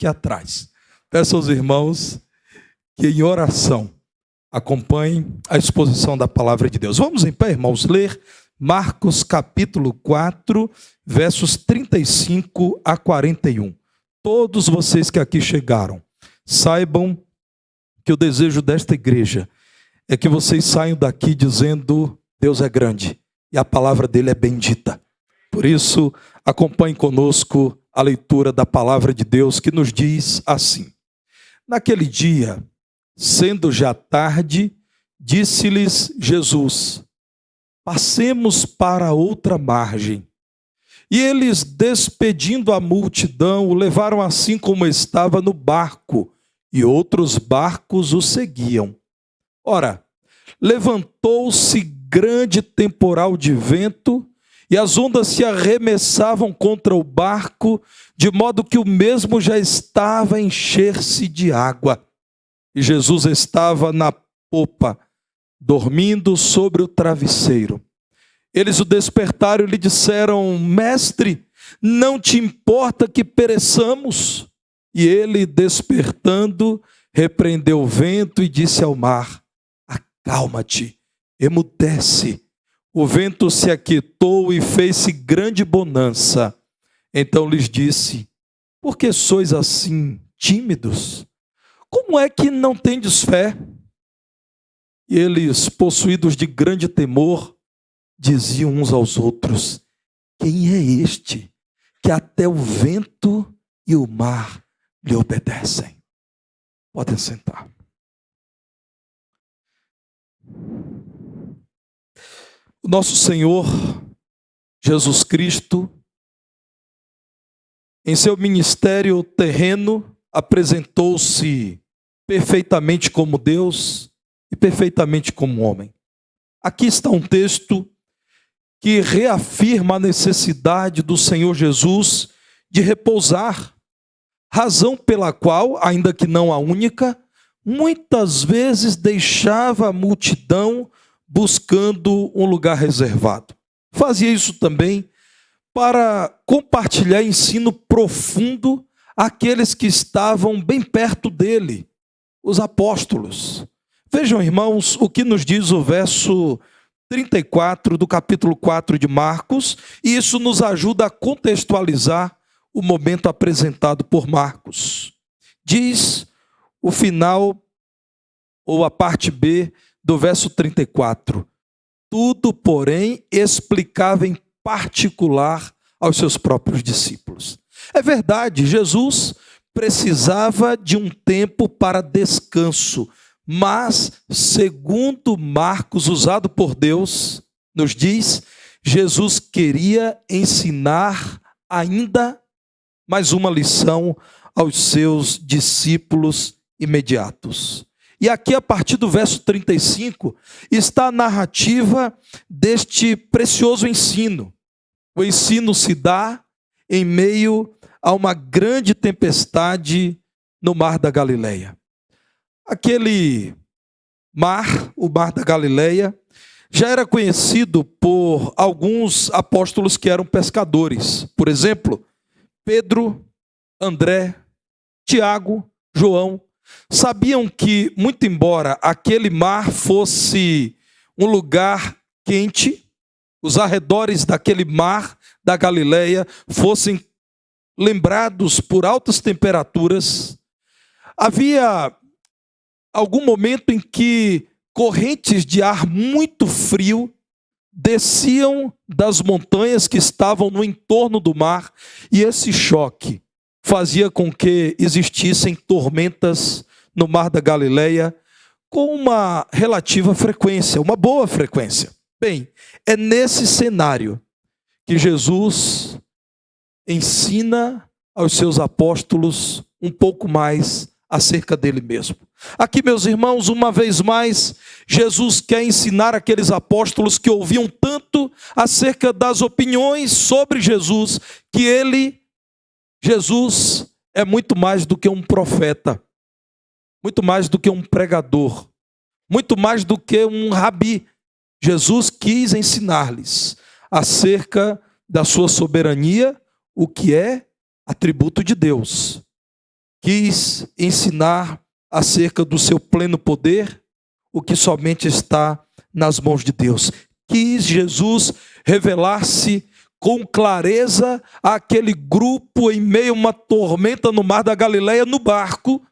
aqui atrás. Peço aos irmãos que em oração acompanhem a exposição da palavra de Deus. Vamos em pé, irmãos, ler Marcos capítulo 4, versos 35 a 41. Todos vocês que aqui chegaram, saibam que o desejo desta igreja é que vocês saiam daqui dizendo: Deus é grande e a palavra dele é bendita. Por isso, acompanhe conosco a leitura da palavra de Deus, que nos diz assim: Naquele dia, sendo já tarde, disse-lhes Jesus: Passemos para outra margem. E eles, despedindo a multidão, o levaram assim como estava no barco, e outros barcos o seguiam. Ora, levantou-se grande temporal de vento, e as ondas se arremessavam contra o barco, de modo que o mesmo já estava a encher-se de água. E Jesus estava na popa, dormindo sobre o travesseiro. Eles o despertaram e lhe disseram: Mestre, não te importa que pereçamos? E ele, despertando, repreendeu o vento e disse ao mar: Acalma-te, emudece. O vento se aquietou e fez-se grande bonança. Então lhes disse: Por que sois assim tímidos? Como é que não tendes fé? E eles, possuídos de grande temor, diziam uns aos outros: Quem é este que até o vento e o mar lhe obedecem? Podem sentar. O nosso Senhor Jesus Cristo, em seu ministério terreno, apresentou-se perfeitamente como Deus e perfeitamente como homem. Aqui está um texto que reafirma a necessidade do Senhor Jesus de repousar, razão pela qual, ainda que não a única, muitas vezes deixava a multidão buscando um lugar reservado. Fazia isso também para compartilhar ensino profundo àqueles que estavam bem perto dele, os apóstolos. Vejam, irmãos, o que nos diz o verso 34 do capítulo 4 de Marcos, e isso nos ajuda a contextualizar o momento apresentado por Marcos. Diz o final, ou a parte B, do verso 34. Tudo, porém, explicava em particular aos seus próprios discípulos. É verdade, Jesus precisava de um tempo para descanso, mas, segundo Marcos, usado por Deus, nos diz, Jesus queria ensinar ainda mais uma lição aos seus discípulos imediatos. E aqui, a partir do verso 35, está a narrativa deste precioso ensino. O ensino se dá em meio a uma grande tempestade no mar da Galileia. Aquele mar, o mar da Galileia, já era conhecido por alguns apóstolos que eram pescadores. Por exemplo, Pedro, André, Tiago, João. Sabiam que, muito embora aquele mar fosse um lugar quente, os arredores daquele mar da Galileia fossem lembrados por altas temperaturas, havia algum momento em que correntes de ar muito frio desciam das montanhas que estavam no entorno do mar, e esse choque fazia com que existissem tormentas no mar da Galileia com uma relativa frequência, uma boa frequência. Bem, é nesse cenário que Jesus ensina aos seus apóstolos um pouco mais acerca dele mesmo. Aqui, meus irmãos, uma vez mais, Jesus quer ensinar aqueles apóstolos que ouviam tanto acerca das opiniões sobre Jesus, que Jesus é muito mais do que um profeta, muito mais do que um pregador, muito mais do que um rabi. Jesus quis ensinar-lhes acerca da sua soberania, o que é atributo de Deus, quis ensinar acerca do seu pleno poder, o que somente está nas mãos de Deus. Quis Jesus revelar-se com clareza àquele grupo em meio a uma tormenta no mar da Galileia, no barco,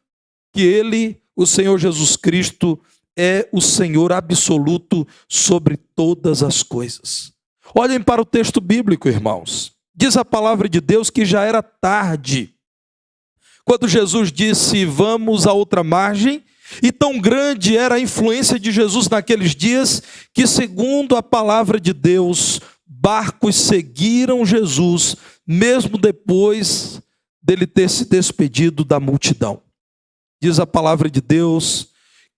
que ele, o Senhor Jesus Cristo, é o Senhor absoluto sobre todas as coisas. Olhem para o texto bíblico, irmãos. Diz a palavra de Deus que já era tarde, quando Jesus disse: vamos à outra margem, e tão grande era a influência de Jesus naqueles dias, que segundo a palavra de Deus, barcos seguiram Jesus, mesmo depois dele ter se despedido da multidão. Diz a palavra de Deus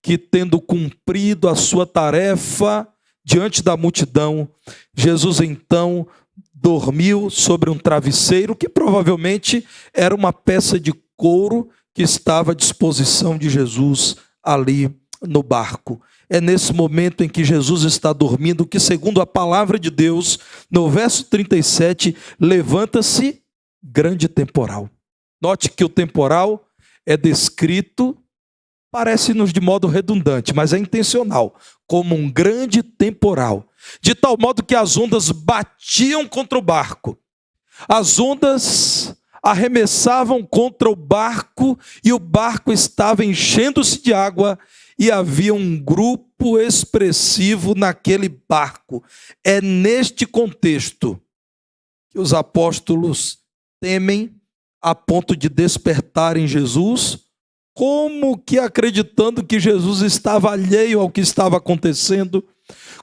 que, tendo cumprido a sua tarefa diante da multidão, Jesus então dormiu sobre um travesseiro, que provavelmente era uma peça de couro que estava à disposição de Jesus ali no barco. É nesse momento em que Jesus está dormindo que, segundo a palavra de Deus, no verso 37, levanta-se grande temporal. Note que o temporal é descrito, parece-nos de modo redundante, mas é intencional, como um grande temporal, de tal modo que as ondas batiam contra o barco. As ondas arremessavam contra o barco e o barco estava enchendo-se de água e havia um grupo expressivo naquele barco. É neste contexto que os apóstolos temem a ponto de despertarem Jesus, como que acreditando que Jesus estava alheio ao que estava acontecendo,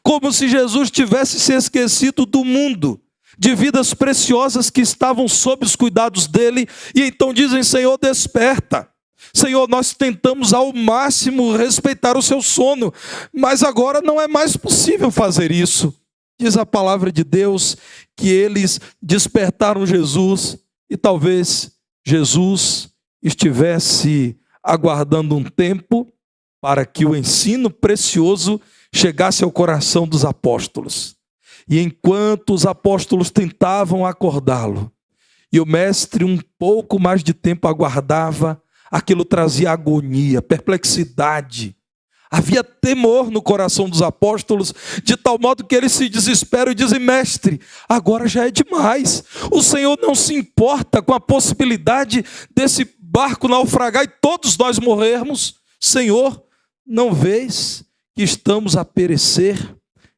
como se Jesus tivesse se esquecido do mundo, de vidas preciosas que estavam sob os cuidados dele, e então dizem: Senhor, desperta. Senhor, nós tentamos ao máximo respeitar o seu sono, mas agora não é mais possível fazer isso. Diz a palavra de Deus que eles despertaram Jesus, e talvez Jesus estivesse aguardando um tempo para que o ensino precioso chegasse ao coração dos apóstolos. E enquanto os apóstolos tentavam acordá-lo, e o mestre um pouco mais de tempo aguardava, aquilo trazia agonia, perplexidade. Havia temor no coração dos apóstolos, de tal modo que eles se desesperam e dizem: mestre, agora já é demais. O Senhor não se importa com a possibilidade desse barco naufragar e todos nós morrermos? Senhor, não vês que estamos a perecer?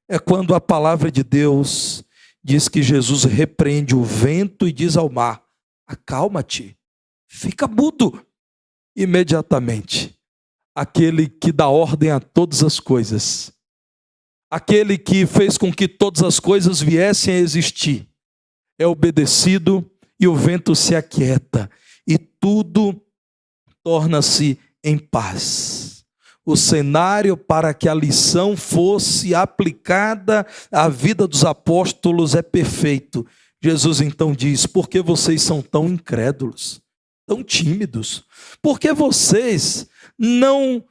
É quando a palavra de Deus diz que Jesus repreende o vento e diz ao mar: acalma-te, fica mudo. Imediatamente, aquele que dá ordem a todas as coisas, aquele que fez com que todas as coisas viessem a existir, é obedecido e o vento se aquieta e tudo torna-se em paz. O cenário para que a lição fosse aplicada à vida dos apóstolos é perfeito. Jesus então diz: por que vocês são tão incrédulos, tão tímidos? Por que vocês não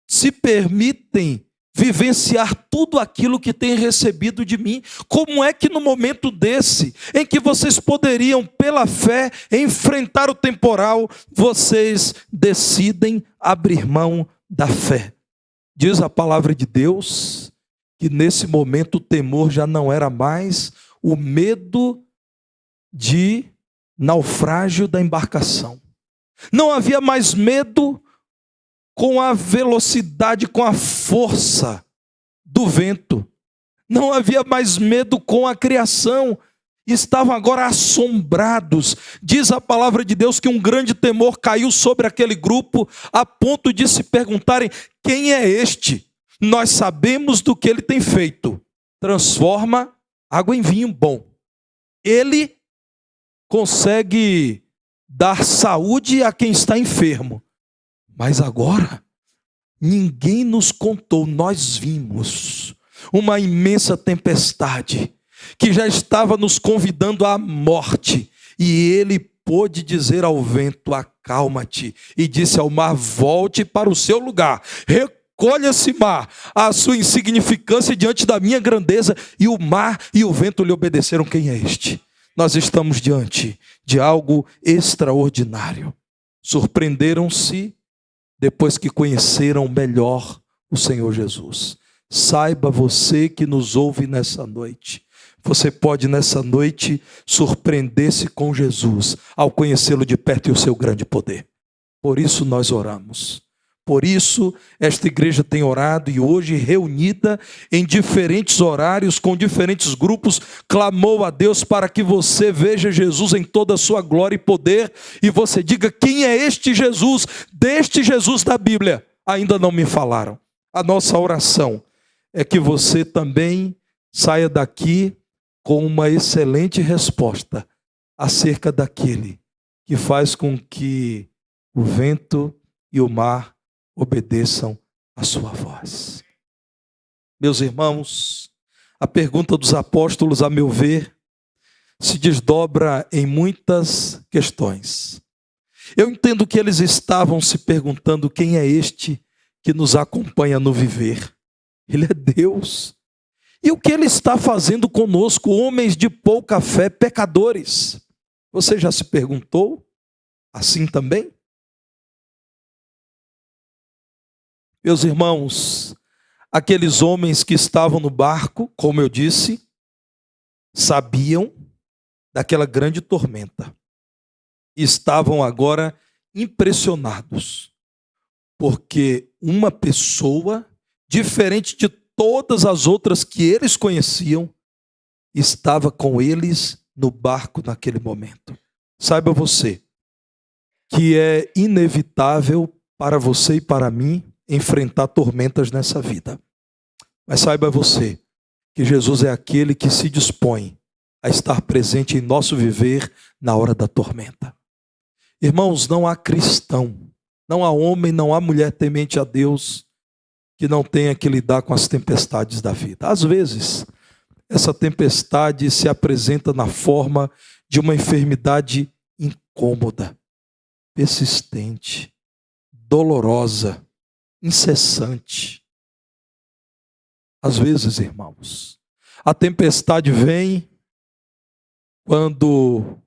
se permitem vivenciar tudo aquilo que têm recebido de mim? Como é que no momento desse, em que vocês poderiam, pela fé, enfrentar o temporal, vocês decidem abrir mão da fé? Diz a palavra de Deus que nesse momento o temor já não era mais o medo de naufrágio da embarcação. Não havia mais medo com a velocidade, com a força do vento. Não havia mais medo com a criação. Estavam agora assombrados. Diz a palavra de Deus que um grande temor caiu sobre aquele grupo, a ponto de se perguntarem: quem é este? Nós sabemos do que ele tem feito. Transforma água em vinho bom. Ele consegue dar saúde a quem está enfermo. Mas agora, ninguém nos contou, nós vimos uma imensa tempestade que já estava nos convidando à morte. E ele pôde dizer ao vento: acalma-te. E disse ao mar: volte para o seu lugar. Recolha-se, mar, a sua insignificância diante da minha grandeza. E o mar e o vento lhe obedeceram. Quem é este? Nós estamos diante de algo extraordinário. surpreenderam-se depois que conheceram melhor o Senhor Jesus. Saiba você que nos ouve nessa noite, você pode nessa noite surpreender-se com Jesus ao conhecê-lo de perto e o seu grande poder. Por isso nós oramos. Por isso esta igreja tem orado e hoje reunida em diferentes horários, com diferentes grupos, clamou a Deus para que você veja Jesus em toda a sua glória e poder e você diga: quem é este Jesus? Deste Jesus da Bíblia ainda não me falaram. A nossa oração é que você também saia daqui com uma excelente resposta acerca daquele que faz com que o vento e o mar obedeçam a sua voz. Meus irmãos, a pergunta dos apóstolos, a meu ver, se desdobra em muitas questões. Eu entendo que eles estavam se perguntando: quem é este que nos acompanha no viver? Ele é Deus. E o que Ele está fazendo conosco, homens de pouca fé, pecadores? Você já se perguntou assim também? Meus irmãos, aqueles homens que estavam no barco, como eu disse, sabiam daquela grande tormenta. E estavam agora impressionados, porque uma pessoa, diferente de todas as outras que eles conheciam, estava com eles no barco naquele momento. Saiba você que é inevitável para você e para mim enfrentar tormentas nessa vida. Mas saiba você que Jesus é aquele que se dispõe a estar presente em nosso viver na hora da tormenta. Irmãos, não há cristão, não há homem, não há mulher temente a Deus que não tenha que lidar com as tempestades da vida. Às vezes, essa tempestade se apresenta na forma de uma enfermidade incômoda, persistente, dolorosa, incessante. Às vezes, irmãos, a tempestade vem quando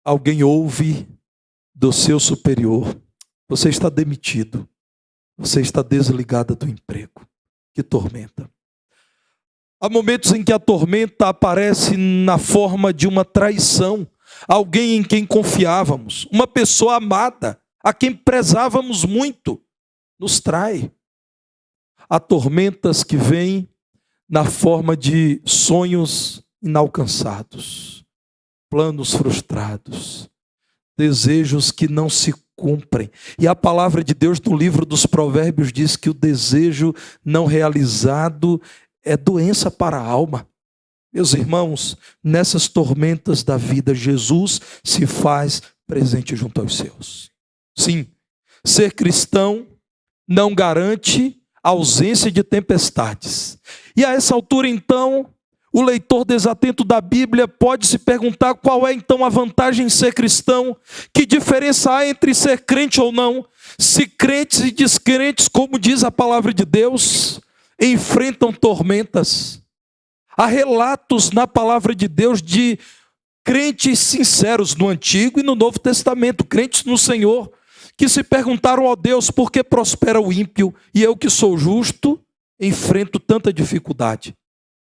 alguém ouve do seu superior: você está demitido, você está desligada do emprego. Que tormenta! Há momentos em que a tormenta aparece na forma de uma traição. Alguém em quem confiávamos, uma pessoa amada, a quem prezávamos muito, nos trai. Há tormentas que vêm na forma de sonhos inalcançados, planos frustrados, desejos que não se cumprem. E a palavra de Deus no livro dos Provérbios diz que o desejo não realizado é doença para a alma. Meus irmãos, nessas tormentas da vida, Jesus se faz presente junto aos seus. Sim, ser cristão não garante a ausência de tempestades. E a essa altura, então, o leitor desatento da Bíblia pode se perguntar qual é, então, a vantagem em ser cristão? Que diferença há entre ser crente ou não? Se crentes e descrentes, como diz a palavra de Deus, enfrentam tormentas. Há relatos na palavra de Deus de crentes sinceros no Antigo e no Novo Testamento, crentes no Senhor, que se perguntaram: ó Deus, por que prospera o ímpio e eu que sou justo enfrento tanta dificuldade?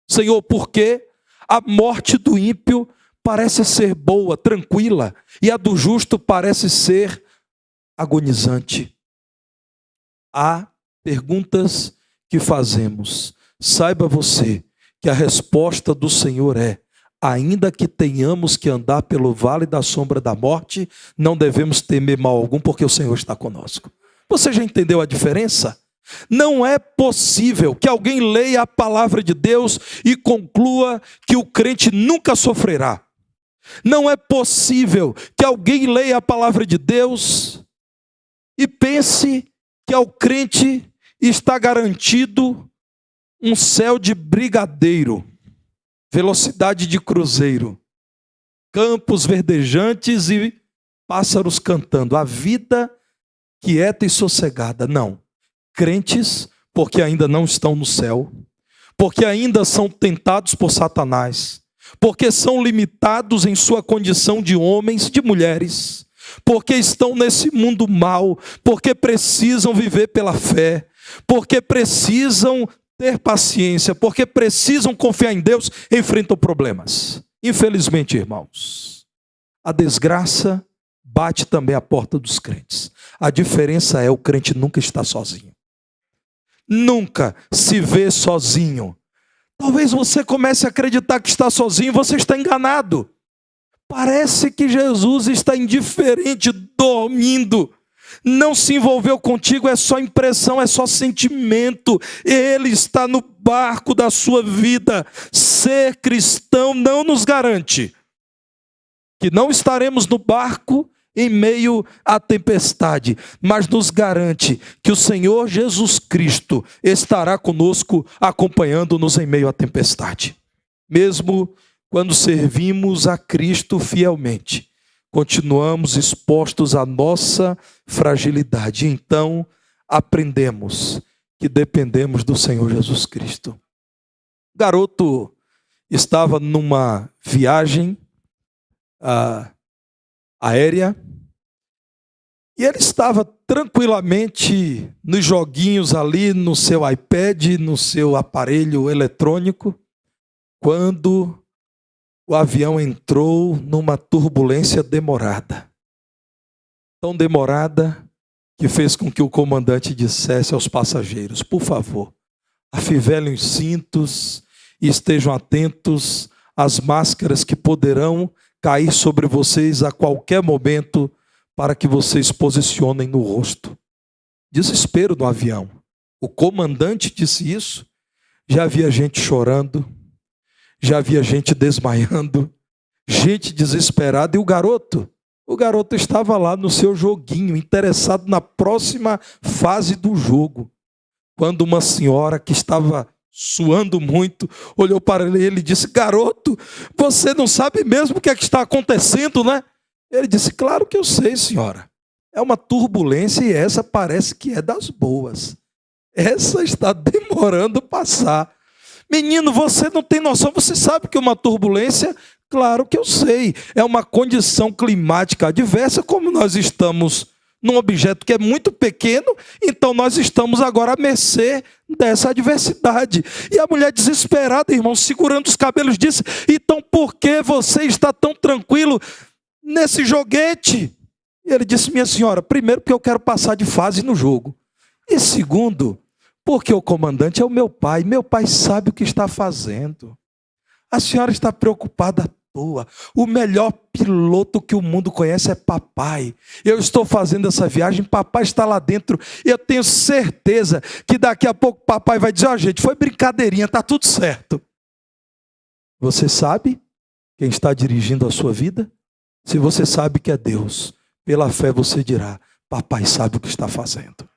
Senhor, por que a morte do ímpio parece ser boa, tranquila, e a do justo parece ser agonizante? Há perguntas que fazemos. Saiba você que a resposta do Senhor é: ainda que tenhamos que andar pelo vale da sombra da morte, não devemos temer mal algum, porque o Senhor está conosco. Você já entendeu a diferença? Não é possível que alguém leia a palavra de Deus e conclua que o crente nunca sofrerá. Não é possível que alguém leia a palavra de Deus e pense que ao crente está garantido um céu de brigadeiro, velocidade de cruzeiro, campos verdejantes e pássaros cantando, a vida quieta e sossegada. Não. Crentes, porque ainda não estão no céu, porque ainda são tentados por Satanás, porque são limitados em sua condição de homens, de mulheres, porque estão nesse mundo mal, porque precisam viver pela fé, porque precisam ter paciência, porque precisam confiar em Deus, enfrentam problemas. Infelizmente, irmãos, a desgraça bate também à porta dos crentes. A diferença é: o crente nunca está sozinho. Nunca se vê sozinho. Talvez você comece a acreditar que está sozinho, você está enganado. Parece que Jesus está indiferente, dormindo. Não se envolveu contigo, é só impressão, é só sentimento. Ele está no barco da sua vida. Ser cristão não nos garante que não estaremos no barco em meio à tempestade, mas nos garante que o Senhor Jesus Cristo estará conosco, acompanhando-nos em meio à tempestade. Mesmo quando servimos a Cristo fielmente, continuamos expostos à nossa fragilidade. Então, aprendemos que dependemos do Senhor Jesus Cristo. O garoto estava numa viagem aérea, e ele estava tranquilamente nos joguinhos ali, no seu iPad, no seu aparelho eletrônico, quando o avião entrou numa turbulência demorada. Tão demorada que fez com que o comandante dissesse aos passageiros: por favor, afivelem os cintos e estejam atentos às máscaras que poderão cair sobre vocês a qualquer momento, para que vocês posicionem no rosto. Desespero no avião. O comandante disse isso. Já havia gente chorando, já havia gente desmaiando, gente desesperada. E o garoto estava lá no seu joguinho, interessado na próxima fase do jogo, quando uma senhora que estava suando muito olhou para ele e disse: garoto, você não sabe mesmo o que é que está acontecendo, né? Ele disse: claro que eu sei, senhora. É uma turbulência e essa parece que é das boas. Essa está demorando passar. Menino, você não tem noção, você sabe que uma turbulência, claro que eu sei, é uma condição climática adversa, como nós estamos num objeto que é muito pequeno, então nós estamos agora à mercê dessa adversidade. E a mulher desesperada, irmão, segurando os cabelos, disse: então por que você está tão tranquilo nesse joguete? E ele disse: minha senhora, primeiro porque eu quero passar de fase no jogo, e segundo, porque o comandante é o meu pai sabe o que está fazendo. A senhora está preocupada à toa. O melhor piloto que o mundo conhece é papai. Eu estou fazendo essa viagem, papai está lá dentro, e eu tenho certeza que daqui a pouco papai vai dizer: ó, gente, foi brincadeirinha, está tudo certo. Você sabe quem está dirigindo a sua vida? Se você sabe que é Deus, pela fé você dirá: papai sabe o que está fazendo.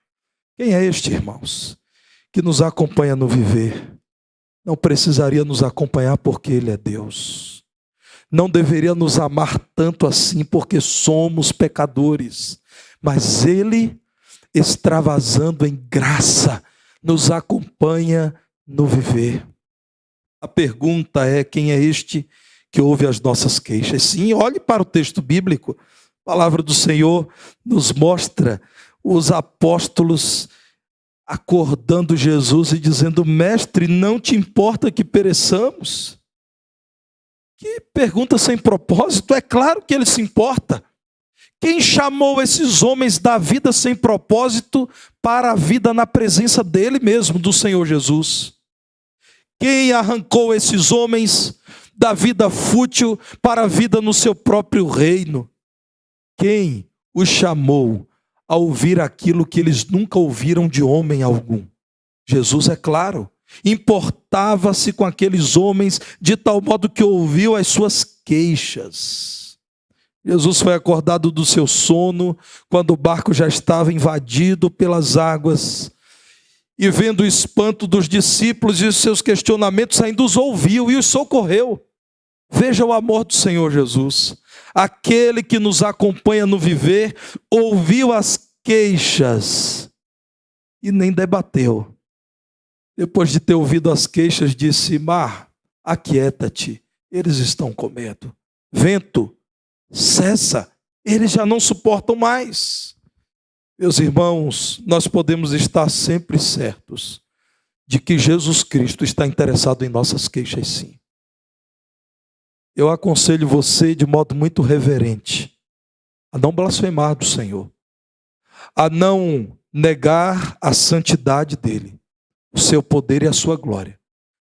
Quem é este, irmãos, que nos acompanha no viver? Não precisaria nos acompanhar porque Ele é Deus. Não deveria nos amar tanto assim porque somos pecadores. Mas Ele, extravasando em graça, nos acompanha no viver. A pergunta é: quem é este que ouve as nossas queixas? Sim, olhe para o texto bíblico. A palavra do Senhor nos mostra os apóstolos acordando Jesus e dizendo: mestre, não te importa que pereçamos? Que pergunta sem propósito. É claro que ele se importa. Quem chamou esses homens da vida sem propósito para a vida na presença dele mesmo, do Senhor Jesus? Quem arrancou esses homens da vida fútil para a vida no seu próprio reino? Quem os chamou a ouvir aquilo que eles nunca ouviram de homem algum? Jesus, é claro, importava-se com aqueles homens de tal modo que ouviu as suas queixas. Jesus foi acordado do seu sono quando o barco já estava invadido pelas águas, e vendo o espanto dos discípulos e os seus questionamentos, ainda os ouviu e os socorreu. Veja o amor do Senhor Jesus. Aquele que nos acompanha no viver ouviu as queixas e nem debateu. Depois de ter ouvido as queixas, disse: mar, aquieta-te, eles estão com medo. Vento, cessa, Eles já não suportam mais. Meus irmãos, nós podemos estar sempre certos de que Jesus Cristo está interessado em nossas queixas, sim. Eu aconselho você de modo muito reverente a não blasfemar do Senhor, a não negar a santidade dele, o seu poder e a sua glória.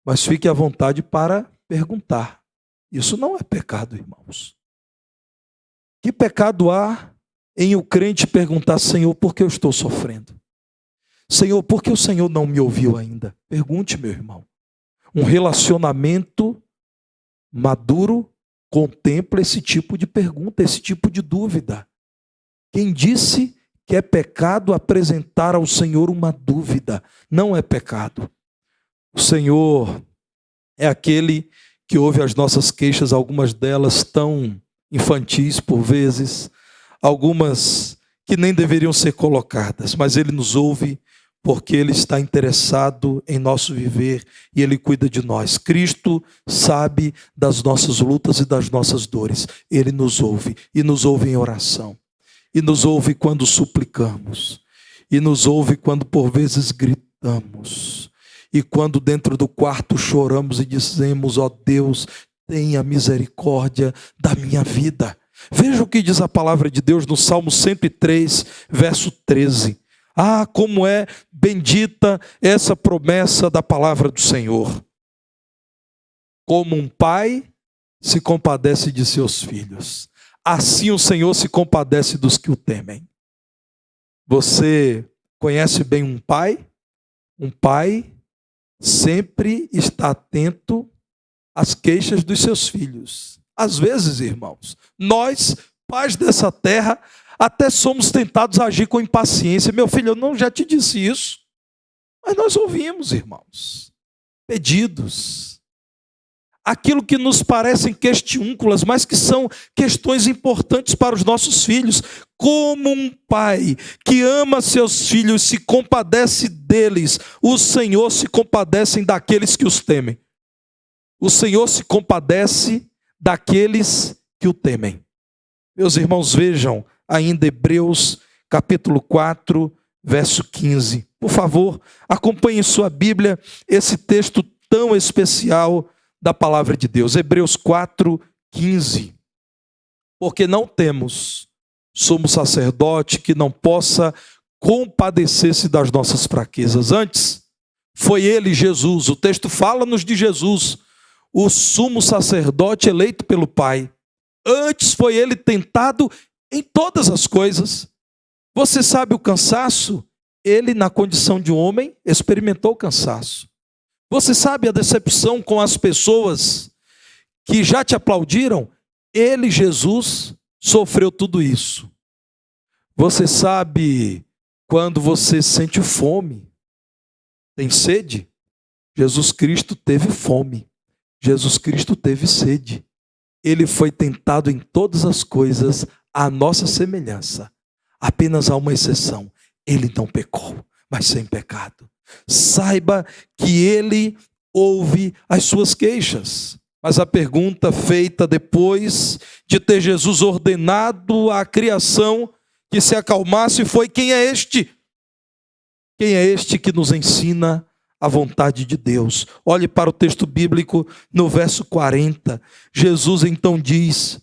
Mas fique à vontade para perguntar. Isso não é pecado, irmãos. Que pecado há em o crente perguntar: Senhor, por que eu estou sofrendo? Senhor, por que o Senhor não me ouviu ainda? Pergunte, meu irmão. Um relacionamento maduro contempla esse tipo de pergunta, esse tipo de dúvida. Quem disse que é pecado apresentar ao Senhor uma dúvida? Não é pecado. O Senhor é aquele que ouve as nossas queixas, algumas delas tão infantis por vezes, algumas que nem deveriam ser colocadas, mas Ele nos ouve porque Ele está interessado em nosso viver e Ele cuida de nós. Cristo sabe das nossas lutas e das nossas dores. Ele nos ouve e nos ouve em oração. E nos ouve quando suplicamos. E nos ouve quando por vezes gritamos. E quando dentro do quarto choramos e dizemos: ó Deus, tenha misericórdia da minha vida. Veja o que diz a palavra de Deus no Salmo 103, verso 13. Ah, como é bendita essa promessa da palavra do Senhor. Como um pai se compadece de seus filhos, assim o Senhor se compadece dos que o temem. Você conhece bem um pai? Um pai sempre está atento às queixas dos seus filhos. Às vezes, irmãos, nós, pais dessa terra, até somos tentados a agir com impaciência. Meu filho, eu não já te disse isso. Mas nós ouvimos, irmãos, pedidos. Aquilo que nos parecem questiúnculas, mas que são questões importantes para os nossos filhos. Como um pai que ama seus filhos, se compadece deles, o Senhor se compadece daqueles que os temem. O Senhor se compadece daqueles que o temem. Meus irmãos, vejam ainda Hebreus capítulo 4, verso 15. Por favor, acompanhe em sua Bíblia esse texto tão especial da palavra de Deus. Hebreus 4, 15. Porque não temos sumo sacerdote que não possa compadecer-se das nossas fraquezas. Antes, foi ele, Jesus. O texto fala-nos de Jesus, o sumo sacerdote eleito pelo Pai. Antes foi ele tentado em todas as coisas. Você sabe o cansaço? Ele, na condição de homem, experimentou o cansaço. Você sabe a decepção com as pessoas que já te aplaudiram? Ele, Jesus, sofreu tudo isso. Você sabe quando você sente fome, tem sede? Jesus Cristo teve fome. Jesus Cristo teve sede. Ele foi tentado em todas as coisas à nossa semelhança. Apenas há uma exceção. Ele não pecou, mas sem pecado. Saiba que ele ouve as suas queixas. Mas a pergunta feita depois de ter Jesus ordenado à criação que se acalmasse foi: quem é este? Quem é este que nos ensina a vontade de Deus? Olhe para o texto bíblico no verso 40. Jesus então diz: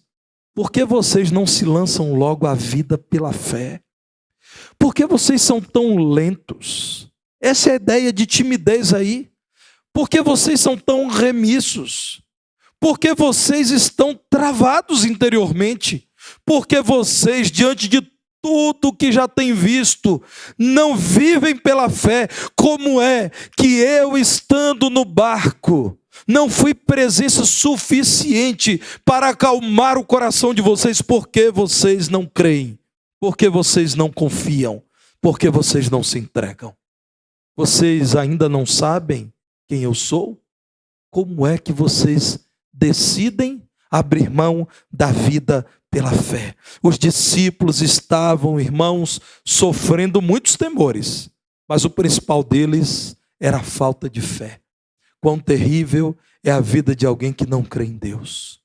por que vocês não se lançam logo à vida pela fé? Por que vocês são tão lentos? Essa é a ideia de timidez aí. Por que vocês são tão remissos? Por que vocês estão travados interiormente? Por que vocês, diante de tudo que já têm visto, não vivem pela fé? Como é que eu, estando no barco, não fui presença suficiente para acalmar o coração de vocês? Por que vocês não creem? Por que vocês não confiam? Por que vocês não se entregam? Vocês ainda não sabem quem eu sou? Como é que vocês decidem abrir mão da vida pela fé? Os discípulos estavam, irmãos, sofrendo muitos temores, mas o principal deles era a falta de fé. Quão terrível é a vida de alguém que não crê em Deus.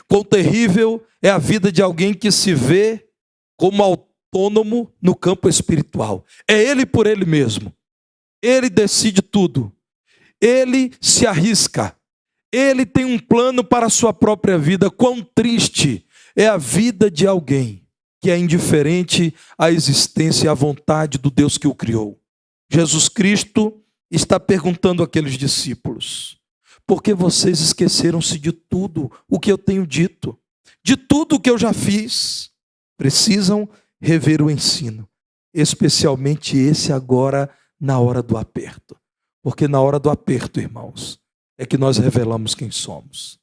Quão terrível é a vida de alguém que se vê como autônomo no campo espiritual. É ele por ele mesmo. Ele decide tudo. Ele se arrisca. Ele tem um plano para a sua própria vida. Quão triste é a vida de alguém que é indiferente à existência e à vontade do Deus que o criou. Jesus Cristo está perguntando àqueles discípulos: por que vocês esqueceram-se de tudo o que eu tenho dito? De tudo o que eu já fiz? Precisam rever o ensino, especialmente esse agora na hora do aperto. Porque na hora do aperto, irmãos, é que nós revelamos quem somos.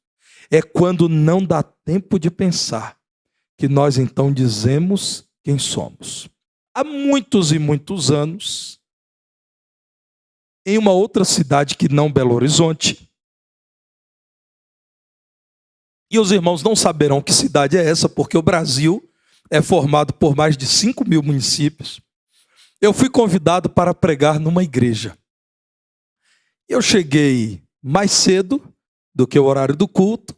É quando não dá tempo de pensar que nós então dizemos quem somos. Há muitos e muitos anos, em uma outra cidade que não Belo Horizonte, e os irmãos não saberão que cidade é essa, porque o Brasil é formado por mais de 5.000 municípios. Eu fui convidado para pregar numa igreja. Eu cheguei mais cedo do que o horário do culto,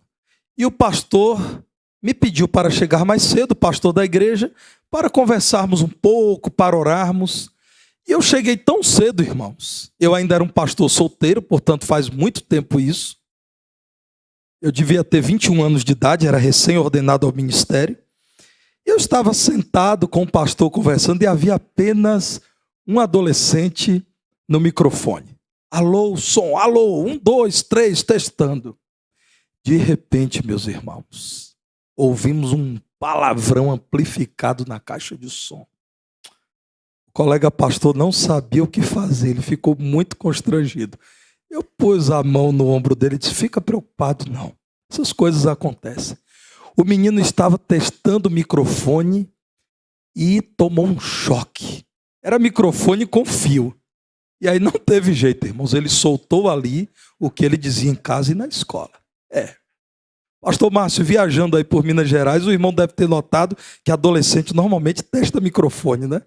e o pastor me pediu para chegar mais cedo, o pastor da igreja, para conversarmos um pouco, para orarmos. E eu cheguei tão cedo, irmãos. Eu ainda era um pastor solteiro, portanto faz muito tempo isso. Eu devia ter 21 anos de idade, era recém-ordenado ao ministério. Eu estava sentado com o pastor conversando e havia apenas um adolescente no microfone. Alô, som, alô, 1, 2, 3, testando. De repente, meus irmãos, ouvimos um palavrão amplificado na caixa de som. O colega pastor não sabia o que fazer, ele ficou muito constrangido. Eu pus a mão no ombro dele e disse: fica preocupado não, essas coisas acontecem. O menino estava testando o microfone e tomou um choque. Era microfone com fio. E aí não teve jeito, irmãos, ele soltou ali o que ele dizia em casa e na escola. Pastor Márcio, viajando aí por Minas Gerais, o irmão deve ter notado que adolescente normalmente testa microfone, né?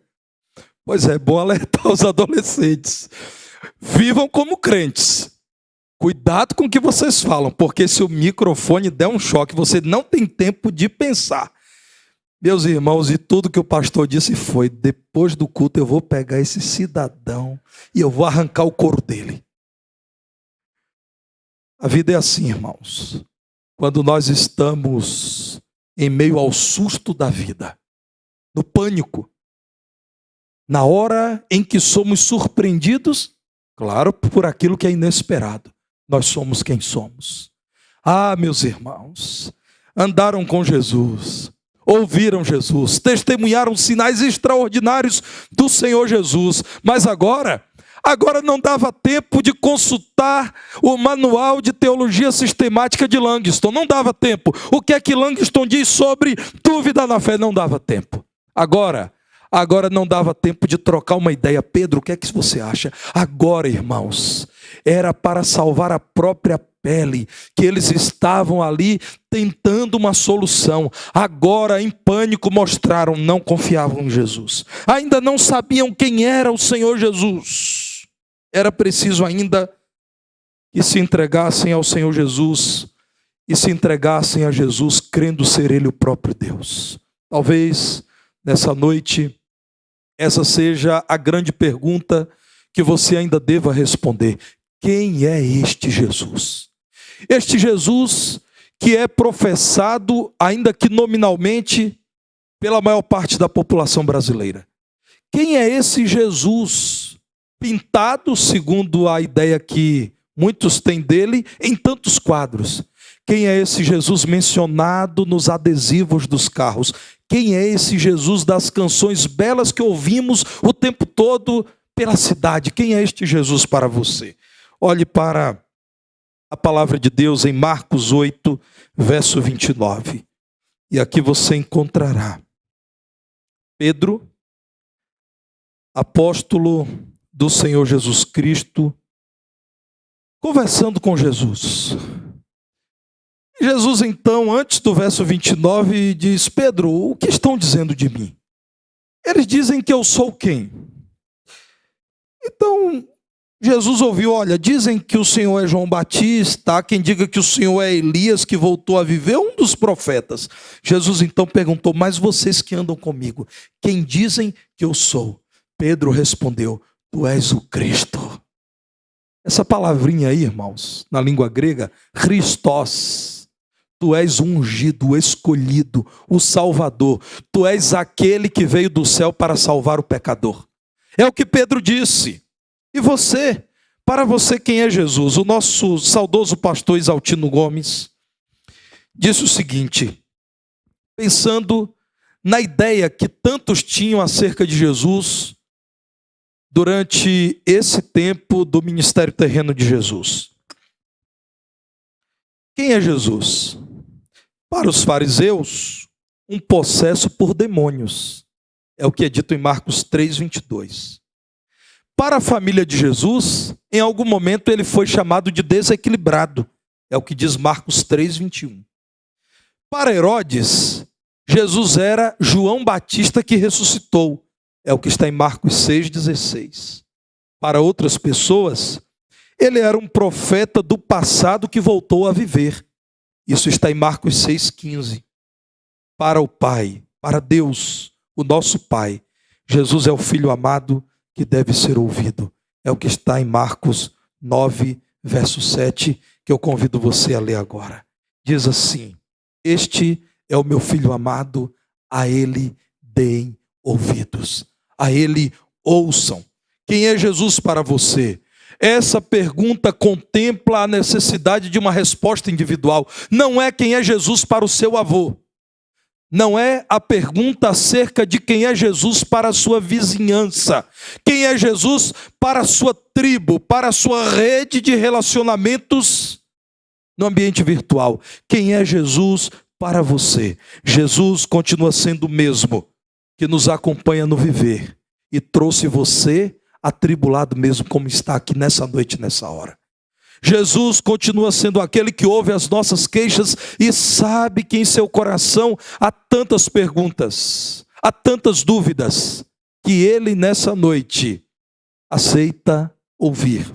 Pois é, bom alertar os adolescentes. Vivam como crentes. Cuidado com o que vocês falam, porque se o microfone der um choque, você não tem tempo de pensar. Meus irmãos, e tudo que o pastor disse foi: depois do culto eu vou pegar esse cidadão e eu vou arrancar o couro dele. A vida é assim, irmãos. Quando nós estamos em meio ao susto da vida, no pânico, na hora em que somos surpreendidos, claro, por aquilo que é inesperado, nós somos quem somos. Ah, meus irmãos, andaram com Jesus, ouviram Jesus, testemunharam sinais extraordinários do Senhor Jesus, mas agora não dava tempo de consultar o manual de teologia sistemática de Langston, não dava tempo. O que é que Langston diz sobre dúvida na fé? Não dava tempo. Agora não dava tempo de trocar uma ideia. Pedro, o que é que você acha? Agora, irmãos, era para salvar a própria pele que eles estavam ali tentando uma solução. Agora, em pânico, mostraram, não confiavam em Jesus. Ainda não sabiam quem era o Senhor Jesus. Era preciso ainda que se entregassem ao Senhor Jesus e se entregassem a Jesus crendo ser Ele o próprio Deus. Talvez nessa noite essa seja a grande pergunta que você ainda deva responder: quem é este Jesus? Este Jesus que é professado, ainda que nominalmente, pela maior parte da população brasileira. Quem é esse Jesus pintado, segundo a ideia que muitos têm dele, em tantos quadros? Quem é esse Jesus mencionado nos adesivos dos carros? Quem é esse Jesus das canções belas que ouvimos o tempo todo pela cidade? Quem é este Jesus para você? Olhe para a palavra de Deus em Marcos 8, verso 29. E aqui você encontrará Pedro, apóstolo do Senhor Jesus Cristo, conversando com Jesus. Jesus, então, antes do verso 29, diz: Pedro, o que estão dizendo de mim? Eles dizem que eu sou quem? Então, Jesus ouviu: olha, dizem que o Senhor é João Batista, há quem diga que o Senhor é Elias que voltou a viver, um dos profetas. Jesus então perguntou: mas vocês que andam comigo, quem dizem que eu sou? Pedro respondeu: tu és o Cristo. Essa palavrinha aí, irmãos, na língua grega, Christos. Tu és o ungido, o escolhido, o Salvador. Tu és aquele que veio do céu para salvar o pecador. É o que Pedro disse. E você, para você, quem é Jesus? O nosso saudoso pastor Isaltino Gomes disse o seguinte, pensando na ideia que tantos tinham acerca de Jesus durante esse tempo do ministério terreno de Jesus. Quem é Jesus? Para os fariseus, um possesso por demônios. É o que é dito em Marcos 3:22. Para a família de Jesus, em algum momento ele foi chamado de desequilibrado. É o que diz Marcos 3:21. Para Herodes, Jesus era João Batista que ressuscitou. É o que está em Marcos 6:16. Para outras pessoas, ele era um profeta do passado que voltou a viver. Isso está em Marcos 6:15. Para o Pai, para Deus, o nosso Pai, Jesus é o Filho amado que deve ser ouvido. É o que está em Marcos 9:7, que eu convido você a ler agora. Diz assim: este é o meu Filho amado, a ele deem ouvidos, a ele ouçam. Quem é Jesus para você? Essa pergunta contempla a necessidade de uma resposta individual. Não é quem é Jesus para o seu avô. Não é a pergunta acerca de quem é Jesus para a sua vizinhança. Quem é Jesus para a sua tribo, para a sua rede de relacionamentos no ambiente virtual. Quem é Jesus para você? Jesus continua sendo o mesmo que nos acompanha no viver e trouxe você atribulado mesmo como está aqui nessa noite, nessa hora. Jesus continua sendo aquele que ouve as nossas queixas e sabe que em seu coração há tantas perguntas, há tantas dúvidas, que ele nessa noite aceita ouvir.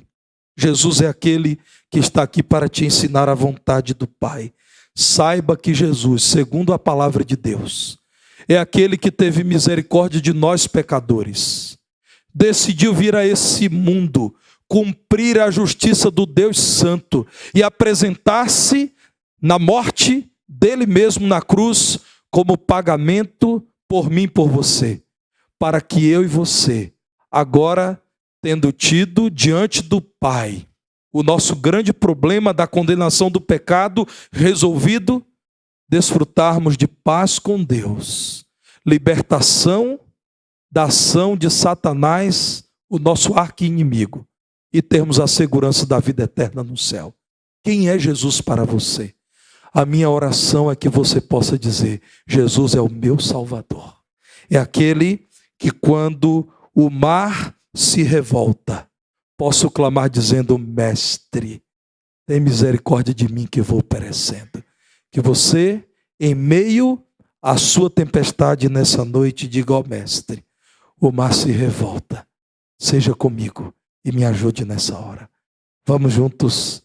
Jesus é aquele que está aqui para te ensinar a vontade do Pai. Saiba que Jesus, segundo a palavra de Deus, é aquele que teve misericórdia de nós pecadores. Decidiu vir a esse mundo, cumprir a justiça do Deus Santo e apresentar-se na morte dele mesmo na cruz como pagamento por mim e por você, para que eu e você, agora tendo tido diante do Pai o nosso grande problema da condenação do pecado resolvido, desfrutarmos de paz com Deus, libertação da ação de Satanás, o nosso arqui-inimigo, e termos a segurança da vida eterna no céu. Quem é Jesus para você? A minha oração é que você possa dizer: Jesus é o meu Salvador. É aquele que quando o mar se revolta, posso clamar dizendo: Mestre, tem misericórdia de mim que vou perecendo. Que você, em meio à sua tempestade nessa noite, diga: ó Mestre, o mar se revolta, seja comigo e me ajude nessa hora. Vamos juntos